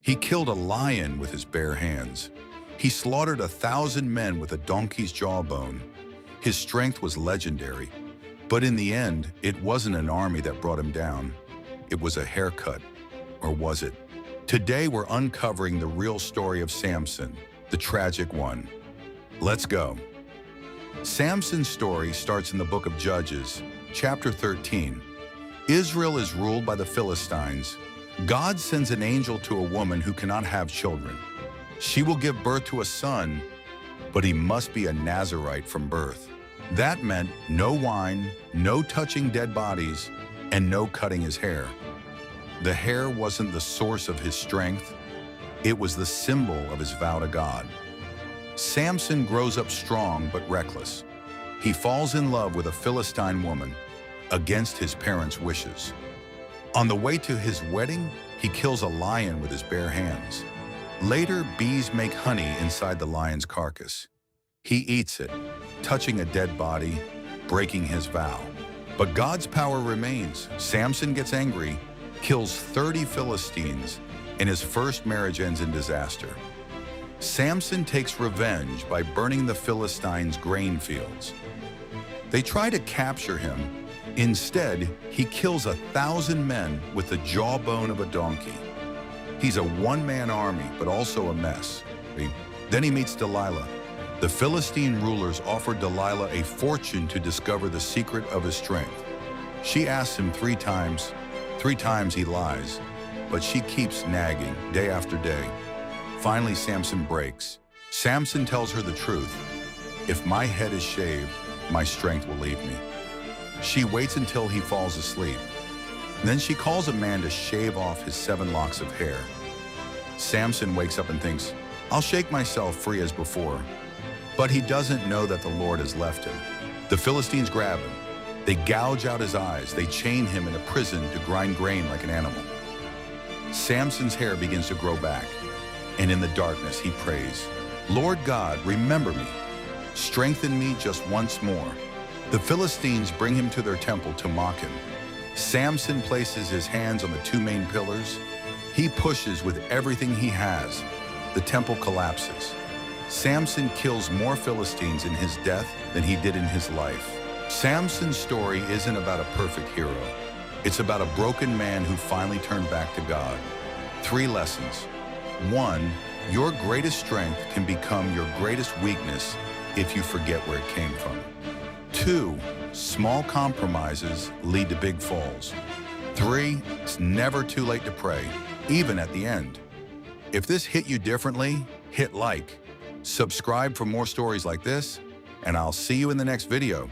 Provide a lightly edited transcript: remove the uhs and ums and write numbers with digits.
He killed a lion with his bare hands. He slaughtered 1,000 men with a donkey's jawbone. His strength was legendary. But in the end, it wasn't an army that brought him down. It was a haircut. Or was it? Today we're uncovering the real story of Samson, the tragic one. Let's go. Samson's story starts in the book of Judges, chapter 13. Israel is ruled by the Philistines. God sends an angel to a woman who cannot have children. She will give birth to a son, but he must be a Nazirite from birth. That meant no wine, no touching dead bodies, and no cutting his hair. The hair wasn't the source of his strength. It was the symbol of his vow to God. Samson grows up strong but reckless. He falls in love with a Philistine woman against his parents' wishes. On the way to his wedding, he kills a lion with his bare hands. Later, bees make honey inside the lion's carcass. He eats it, touching a dead body, breaking his vow. But God's power remains. Samson gets angry, kills 30 Philistines, and his first marriage ends in disaster. Samson takes revenge by burning the Philistines' grain fields. They try to capture him. Instead, he kills 1,000 men with the jawbone of a donkey. He's a one-man army, but also a mess. Then he meets Delilah. The Philistine rulers offer Delilah a fortune to discover the secret of his strength. She asks him 3 times. 3 times he lies, but she keeps nagging day after day. Finally, Samson breaks. Samson tells her the truth. If my head is shaved, my strength will leave me. She waits until he falls asleep. Then she calls a man to shave off his 7 locks of hair. Samson wakes up and thinks, I'll shake myself free as before. But he doesn't know that the Lord has left him. The Philistines grab him. They gouge out his eyes. They chain him in a prison to grind grain like an animal. Samson's hair begins to grow back. And in the darkness, he prays, Lord God, remember me. Strengthen me just once more. The Philistines bring him to their temple to mock him. Samson places his hands on the 2 main pillars. He pushes with everything he has. The temple collapses. Samson kills more Philistines in his death than he did in his life. Samson's story isn't about a perfect hero. It's about a broken man who finally turned back to God. 3 lessons. 1, your greatest strength can become your greatest weakness if you forget where it came from. 2, small compromises lead to big falls. 3, it's never too late to pray, even at the end. If this hit you differently, hit like. Subscribe for more stories like this, and I'll see you in the next video.